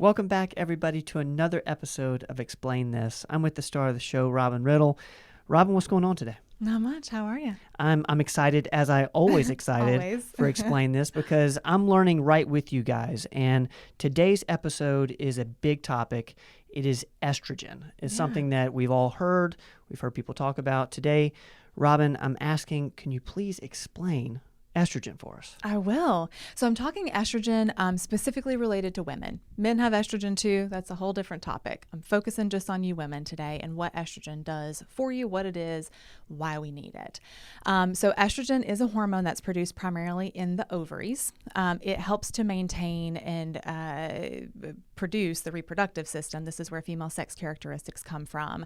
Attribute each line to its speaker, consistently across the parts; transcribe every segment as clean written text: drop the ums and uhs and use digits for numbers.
Speaker 1: Welcome back, everybody, to another episode of Explain This. I'm with the star of the show, Robin Riddle. Robin, what's going on today?
Speaker 2: Not much. How are you?
Speaker 1: I'm excited, as I always excited
Speaker 2: Always.
Speaker 1: for Explain This, because I'm learning right with you guys. And today's episode is a big topic. It is estrogen. It's something that we've all heard. We've heard people talk about. Today, Robin, I'm asking, can you please explain estrogen for us?
Speaker 2: I will. So I'm talking estrogen specifically related to women. Men have estrogen too. That's a whole different topic. I'm focusing just on you women today and what estrogen does for you, what it is, why we need it. So estrogen is a hormone that's produced primarily in the ovaries. It helps to maintain and produce the reproductive system. This is where female sex characteristics come from.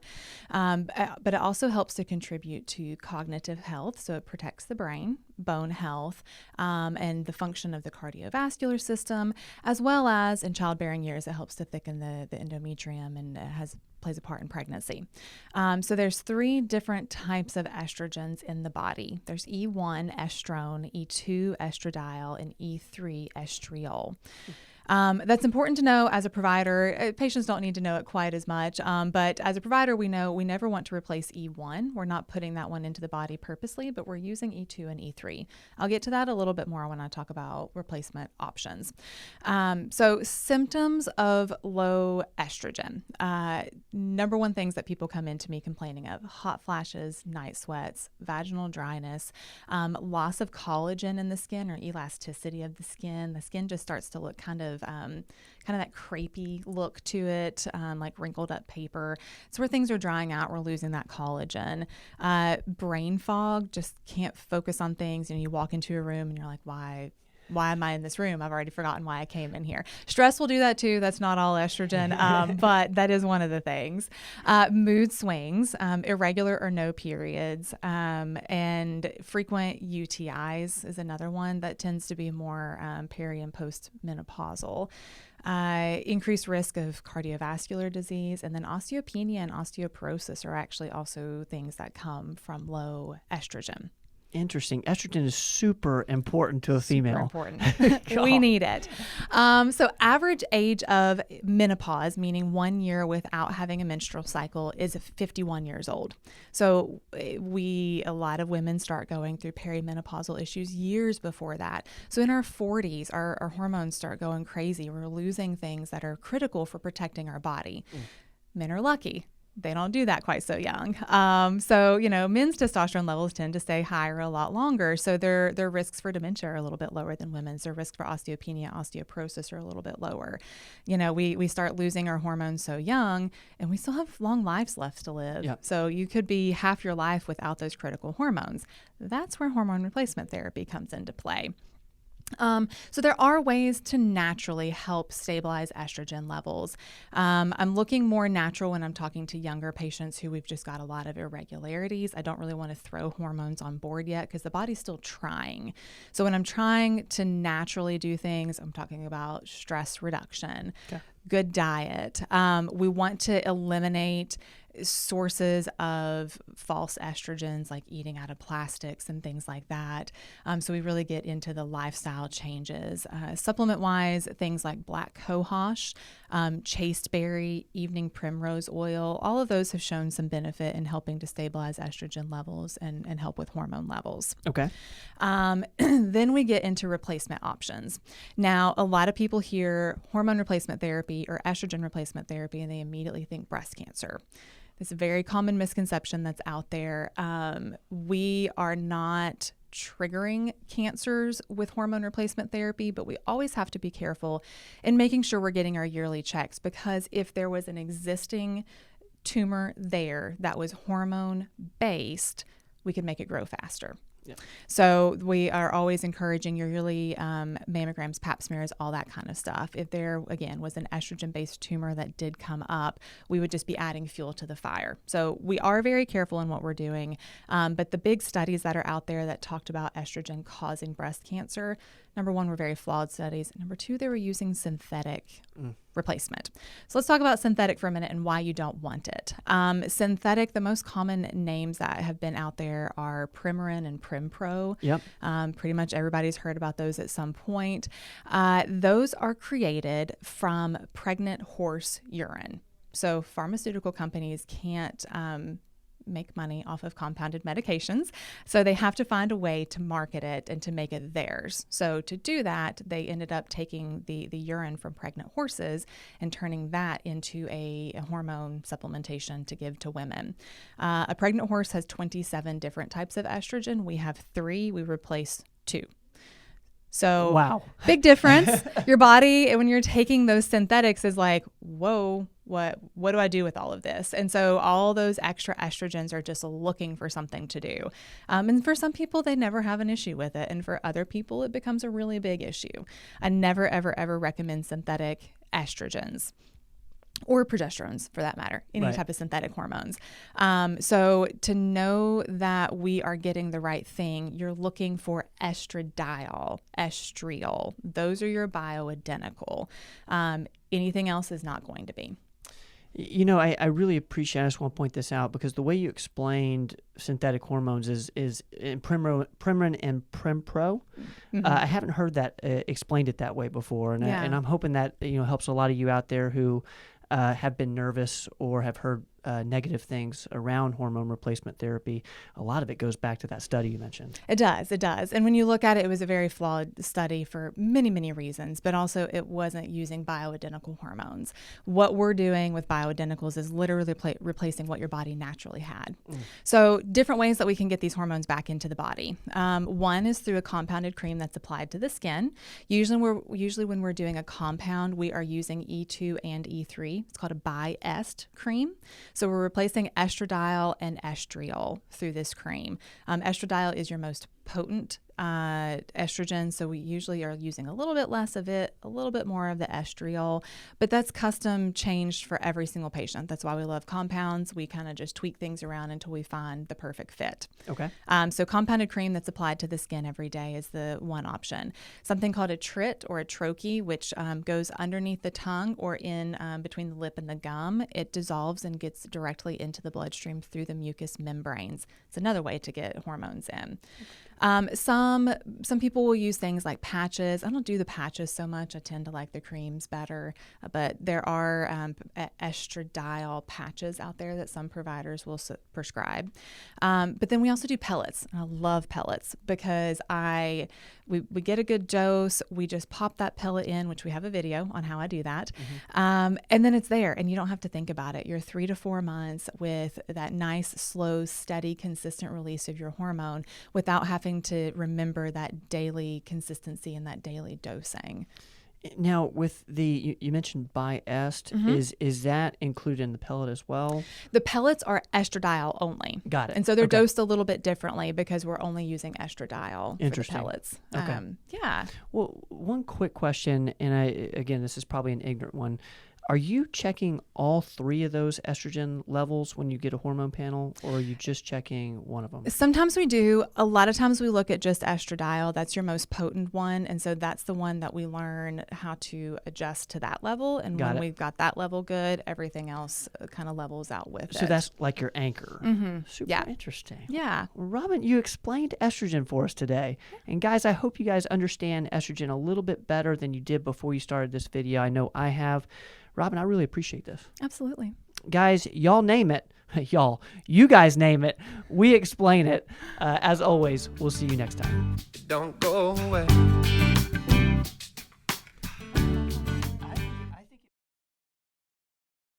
Speaker 2: But it also helps to contribute to cognitive health. So it protects the brain, bone health, and the function of the cardiovascular system, as well as in childbearing years, it helps to thicken the endometrium and plays a part in pregnancy. So there's 3 different types of estrogens in the body. There's E1 estrone, E2 estradiol, and E3 estriol. That's important to know as a provider. Patients don't need to know it quite as much, but as a provider, we know we never want to replace E1. We're not putting that one into the body purposely, but we're using E2 and E3. I'll get to that a little bit more when I talk about replacement options. So symptoms of low estrogen. Number one things that people come into me complaining of: hot flashes, night sweats, vaginal dryness, loss of collagen in the skin or elasticity of the skin. The skin just starts to look kind of that crepey look to it, like wrinkled up paper. It's where things are drying out. We're losing that collagen. Brain fog, just can't focus on things. You walk into a room and you're like, why am I in this room? I've already forgotten why I came in here. Stress will do that too. That's not all estrogen, but that is one of the things. Mood swings, irregular or no periods, and frequent UTIs is another one that tends to be more peri and post-menopausal. Increased risk of cardiovascular disease, and then osteopenia and osteoporosis are actually also things that come from low estrogen.
Speaker 1: Interesting. Estrogen is super important to a female.
Speaker 2: Super important. We need it. So average age of menopause, meaning 1 year without having a menstrual cycle, is 51 years old. So a lot of women start going through perimenopausal issues years before that. So in our 40s, our hormones start going crazy. We're losing things that are critical for protecting our body. Men are lucky. They don't do that quite so young. So men's testosterone levels tend to stay higher a lot longer. So their risks for dementia are a little bit lower than women's. Their risk for osteopenia, osteoporosis are a little bit lower. We start losing our hormones so young, and we still have long lives left to live. Yep. So you could be half your life without those critical hormones. That's where hormone replacement therapy comes into play. So there are ways to naturally help stabilize estrogen levels. I'm looking more natural when I'm talking to younger patients who we've just got a lot of irregularities. I don't really want to throw hormones on board yet because the body's still trying. So when I'm trying to naturally do things, I'm talking about stress reduction, good diet. We want to eliminate sources of false estrogens, like eating out of plastics and things like that. So we really get into the lifestyle changes. Supplement wise, things like black cohosh, chasteberry, evening primrose oil, all of those have shown some benefit in helping to stabilize estrogen levels and help with hormone levels.
Speaker 1: Okay.
Speaker 2: Then we get into replacement options. Now, a lot of people hear hormone replacement therapy or estrogen replacement therapy, and they immediately think breast cancer. It's a very common misconception that's out there. We are not triggering cancers with hormone replacement therapy, but we always have to be careful in making sure we're getting our yearly checks, because if there was an existing tumor there that was hormone based, we could make it grow faster. Yeah. So we are always encouraging your yearly mammograms, pap smears, all that kind of stuff. If there, again, was an estrogen-based tumor that did come up, we would just be adding fuel to the fire. So we are very careful in what we're doing. But the big studies that are out there that talked about estrogen causing breast cancer, number one, were very flawed studies. Number two, they were using synthetic replacement. So let's talk about synthetic for a minute and why you don't want it. Synthetic, the most common names that have been out there are Premarin and Prempro.
Speaker 1: Yep.
Speaker 2: Pretty much everybody's heard about those at some point. Those are created from pregnant horse urine. So pharmaceutical companies can't make money off of compounded medications. So they have to find a way to market it and to make it theirs. So to do that, they ended up taking the urine from pregnant horses and turning that into a hormone supplementation to give to women. A pregnant horse has 27 different types of estrogen. We have 3. We replace 2. So
Speaker 1: wow,
Speaker 2: big difference. Your body, when you're taking those synthetics, is like, whoa, what do I do with all of this? And so all those extra estrogens are just looking for something to do. And for some people, they never have an issue with it. And for other people, it becomes a really big issue. I never, ever, ever recommend synthetic estrogens. Or progesterones, for that matter, any type of synthetic hormones. So to know that we are getting the right thing, you're looking for estradiol, estriol. Those are your bioidentical. Anything else is not going to be.
Speaker 1: You know, I really appreciate, I just want to point this out, because the way you explained synthetic hormones is Premarin and Prempro.
Speaker 2: Mm-hmm.
Speaker 1: I haven't heard that explained it that way before. And, and I'm hoping that, helps a lot of you out there who have been nervous or have heard negative things around hormone replacement therapy. A lot of it goes back to that study you mentioned.
Speaker 2: It does. And when you look at it, it was a very flawed study for many, many reasons, but also it wasn't using bioidentical hormones. What we're doing with bioidenticals is literally replacing what your body naturally had. So different ways that we can get these hormones back into the body. One is through a compounded cream that's applied to the skin. Usually when we're doing a compound, we are using E2 and E3. It's called a bi-est cream. So we're replacing estradiol and estriol through this cream. Estradiol is your most potent estrogen, so we usually are using a little bit less of it, a little bit more of the estriol, but that's custom changed for every single patient. That's why we love compounds. We kind of just tweak things around until we find the perfect fit.
Speaker 1: Okay.
Speaker 2: So compounded cream that's applied to the skin every day is the one option. Something called a trit or a troche, which goes underneath the tongue or in between the lip and the gum. It dissolves and gets directly into the bloodstream through the mucous membranes. It's another way to get hormones in. Some people will use things like patches. I don't do the patches so much. I tend to like the creams better, but there are estradiol patches out there that some providers will prescribe. But then we also do pellets. I love pellets because we get a good dose. We just pop that pellet in, which we have a video on how I do that. Mm-hmm. And then it's there and you don't have to think about it. You're 3 to 4 months with that nice, slow, steady, consistent release of your hormone without having to remember that daily consistency and that daily dosing.
Speaker 1: Now, with you mentioned bi-est, is that included in the pellet as well?
Speaker 2: The pellets are estradiol only.
Speaker 1: Got it.
Speaker 2: And so they're dosed a little bit differently because we're only using estradiol for the pellets.
Speaker 1: Okay.
Speaker 2: Yeah.
Speaker 1: Well, one quick question, and again, this is probably an ignorant one. Are you checking all 3 of those estrogen levels when you get a hormone panel, or are you just checking one of them?
Speaker 2: Sometimes we do. A lot of times we look at just estradiol. That's your most potent one. And so that's the one that we learn how to adjust to that level. And when we've got that level good, everything else kind of levels out with it.
Speaker 1: So that's like your anchor.
Speaker 2: Mm-hmm.
Speaker 1: Super interesting.
Speaker 2: Yeah.
Speaker 1: Well, Robin, you explained estrogen for us today. And guys, I hope you guys understand estrogen a little bit better than you did before you started this video. I know I have. Robin, I really appreciate this.
Speaker 2: Absolutely.
Speaker 1: Guys, y'all name it. You guys name it. We explain it. As always, we'll see you next time.
Speaker 3: Don't go away.